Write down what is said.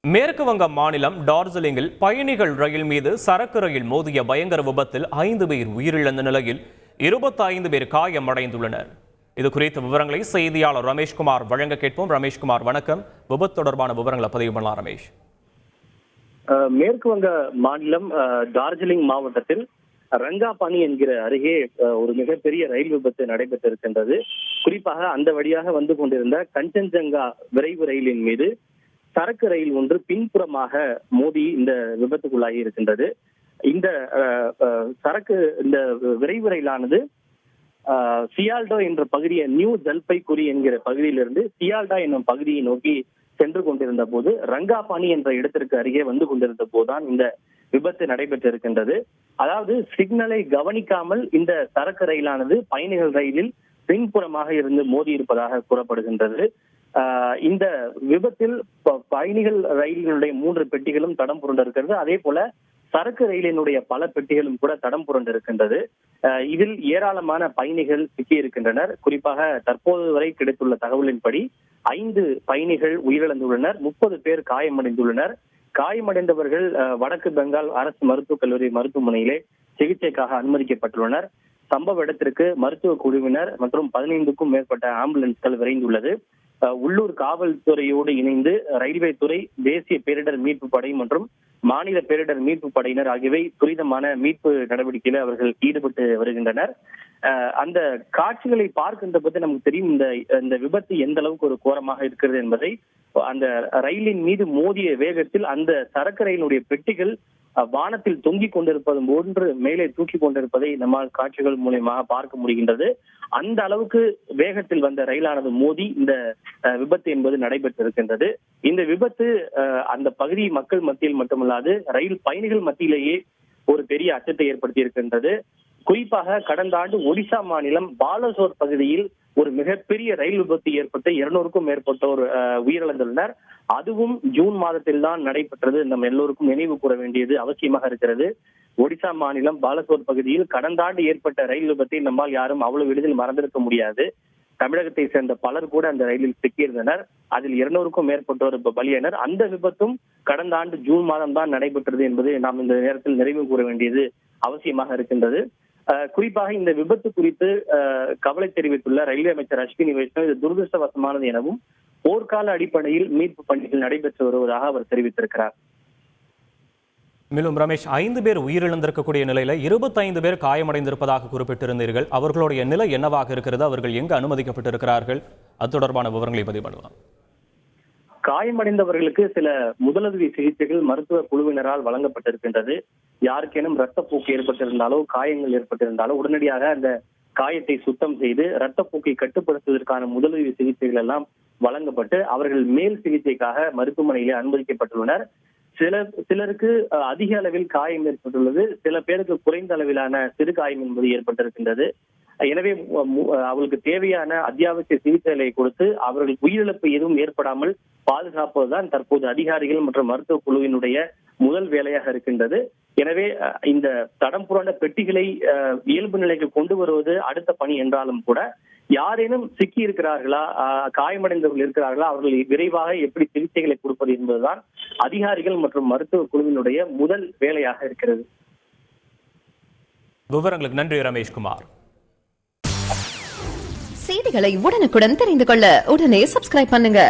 மேற்கு வங்க மாநிலம் டார்ஜிலிங்கில் பயணிகள் ரயில் மீது சரக்கு ரயில் மோதிய பயங்கர விபத்தில் 5 பேர் உயிரிழந்த நிலையில் 25 பேர் காயமடைந்துள்ளனர். இது குறித்த விவரங்களை செய்தியாளர் ரமேஷ்குமார் வழங்க கேட்போம். ரமேஷ்குமார், வணக்கம். விபத்து தொடர்பான விவரங்களை பதிவு பண்ணலாம் ரமேஷ். மேற்கு வங்க மாநிலம் டார்ஜிலிங் மாவட்டத்தில் ரங்காபாணி என்கிற அருகே ஒரு மிகப்பெரிய ரயில் விபத்து நடைபெற்றிருக்கின்றது. குறிப்பாக அந்த வழியாக வந்து கொண்டிருந்த கஞ்சன்ஜங்கா விரைவு ரயிலின் மீது சரக்கு ரயில் ஒன்று பின்புறமாக மோதி இந்த விபத்துக்குள்ளாகி இருக்கின்றது. இந்த விரைவு ரயிலானது சியால்டா என்ற பகுதியை நியூ ஜல்பைகுரி என்கிற பகுதியிலிருந்து சியால்டா என்னும் பகுதியை நோக்கி சென்று கொண்டிருந்த போது ரங்காபாணி என்ற இடத்திற்கு அருகே வந்து கொண்டிருந்த போதுதான் இந்த விபத்து நடைபெற்றிருக்கின்றது. அதாவது சிக்னலை கவனிக்காமல் இந்த சரக்கு ரயிலானது பயணிகள் ரயிலில் பின்புறமாக இருந்து மோதி இருப்பதாக கூறப்படுகின்றது. இந்த விபத்தில் பயணிகள் ரயிலினுடைய 3 பெட்டிகளும் தடம் புரண்டிருக்கிறது. அதே போல சரக்கு ரயிலினுடைய பல பெட்டிகளும் கூட தடம் புரண்டிருக்கின்றது. இதில் ஏராளமான பயணிகள் சிக்கியிருக்கின்றனர். குறிப்பாக தற்போது வரை கிடைத்துள்ள தகவலின்படி 5 பயணிகள் உயிரிழந்துள்ளனர், 30 பேர் காயமடைந்துள்ளனர். காயமடைந்தவர்கள் வடக்கு பெங்கால் அரசு மருத்துவக் கல்லூரி மருத்துவமனையிலே சிகிச்சைக்காக அனுமதிக்கப்பட்டுள்ளனர். சம்பவ இடத்திற்கு மருத்துவ குழுவினர் மற்றும் 15க்கும் மேற்பட்ட ஆம்புலன்ஸ்கள் விரைந்துள்ளது. உள்ளூர் காவல்துறையோடு இணைந்து ரயில்வே துறை, தேசிய பேரிடர் மீட்பு படை மற்றும் மாநில பேரிடர் மீட்பு படையினர் ஆகியவை துரிதமான மீட்பு நடவடிக்கையில் அவர்கள் ஈடுபட்டு வருகின்றனர். அந்த காட்சிகளை பார்க்கின்ற போது நமக்கு தெரியும் இந்த விபத்து எந்த அளவுக்கு ஒரு கோரமாக இருக்கிறது என்பதை. அந்த ரயிலின் மீது மோதிய வேகத்தில் அந்த சரக்கு ரயிலுடைய பெட்டிகள் வானத்தில் தொங்கிக் கொண்டிருப்பது போன்று மேலே தூக்கி கொண்டிருப்பதை நம்மால் காட்சிகள் மூலமாக பார்க்க முடிகின்றது. அந்த அளவுக்கு வேகத்தில் வந்த ரயிலானது மோதி இந்த விபத்து என்பது நடைபெற்றிருக்கின்றது. இந்த விபத்து அந்த பகுதி மக்கள் மத்தியில் மட்டுமல்லாது ரயில் பயணிகள் மத்தியிலேயே ஒரு பெரிய அச்சத்தை ஏற்படுத்தி இருக்கின்றது. குறிப்பாக கடந்த ஆண்டு ஒடிசா மாநிலம் பாலசோர் பகுதியில் ஒரு மிகப்பெரிய ரயில் விபத்து ஏற்பட்டு 200க்கும் மேற்பட்டோர் உயிரிழந்துள்ளனர். அதுவும் ஜூன் மாதத்தில் தான் நடைபெற்றது. நம்ம எல்லோருக்கும் நினைவு கூற வேண்டியது அவசியமாக இருக்கிறது. ஒடிசா மாநிலம் பாலசோர் பகுதியில் கடந்த ஆண்டு ஏற்பட்ட ரயில் விபத்தை நம்மால் யாரும் அவ்வளவு எளிதில் மறந்திருக்க முடியாது. தமிழகத்தை சேர்ந்த பலர் கூட அந்த ரயிலில் சிக்கியிருந்தனர். அதில் 200க்கும் மேற்பட்டோர் பலியானர். அந்த விபத்தும் கடந்த ஆண்டு ஜூன் மாதம் தான் நடைபெற்றது என்பது நாம் இந்த நேரத்தில் நிறைவு கூற வேண்டியது அவசியமாக இருக்கின்றது. குறிப்பாக இந்த விபத்து குறித்து கவலை தெரிவித்துள்ள ரயில்வே அமைச்சர் அஸ்வினி வைஷ்ணவ், இது துரதிருஷ்டவசமானது எனவும் போர்க்கால அடிப்படையில் மீட்பு பணிகள் நடைபெற்று வருவதாக அவர் தெரிவித்திருக்கிறார். மேலும் ரமேஷ், 5 பேர் உயிரிழந்திருக்கக்கூடிய நிலையில 25 பேர் காயமடைந்திருப்பதாக குறிப்பிட்டிருந்தீர்கள். அவர்களுடைய நிலை என்னவாக இருக்கிறது? அவர்கள் எங்கு அனுமதிக்கப்பட்டிருக்கிறார்கள்? அது தொடர்பான விவரங்களை பதிவு பண்ணலாம். காயமடைந்தவர்களுக்கு சில முதலுதவி சிகிச்சைகள் மருத்துவ குழுவினரால் வழங்கப்பட்டிருக்கின்றது. யாருக்கேனும் ரத்தப்போக்கு ஏற்பட்டிருந்தாலோ காயங்கள் ஏற்பட்டிருந்தாலோ உடனடியாக அந்த காயத்தை சுத்தம் செய்து ரத்தப்போக்கை கட்டுப்படுத்துவதற்கான முதலுதவி சிகிச்சைகள் எல்லாம் வழங்கப்பட்டு அவர்கள் மேல் சிகிச்சைக்காக மருத்துவமனையிலே அனுமதிக்கப்பட்டுள்ளனர். சிலருக்கு அதிக அளவில் காயம் ஏற்பட்டுள்ளது, சில பேருக்கு குறைந்த அளவிலான சிறு காயம் என்பது ஏற்பட்டிருக்கின்றது. எனவே அவர்களுக்கு தேவையான அத்தியாவசிய சிகிச்சைகளை கொடுத்து அவர்கள் உயிரிழப்பு எதுவும் ஏற்படாமல் பாதுகாப்பதுதான் தற்போது அதிகாரிகள் மற்றும் மருத்துவ குழுவினுடைய முதல் வேலையாக இருக்கின்றது. எனவே இந்த தடம் புரண்ட பெட்டிகளை இயல்பு நிலைக்கு கொண்டு வருவது அடுத்த பணி என்றாலும் கூட யாரேனும் சிக்கி இருக்கிறார்களா, காயமடைந்தவர்கள் இருக்கிறார்களா, அவர்கள் விரைவாக எப்படி சிகிச்சைகளை கொடுப்பது என்பதுதான் அதிகாரிகள் மற்றும் மருத்துவ குழுவினுடைய முதல் வேலையாக இருக்கிறது. விவரங்களுக்கு நன்றி ரமேஷ்குமார். செய்திகளை உடனுக்குடன் தெரிந்து கொள்ள உடனே சப்ஸ்கிரைப் பண்ணுங்க.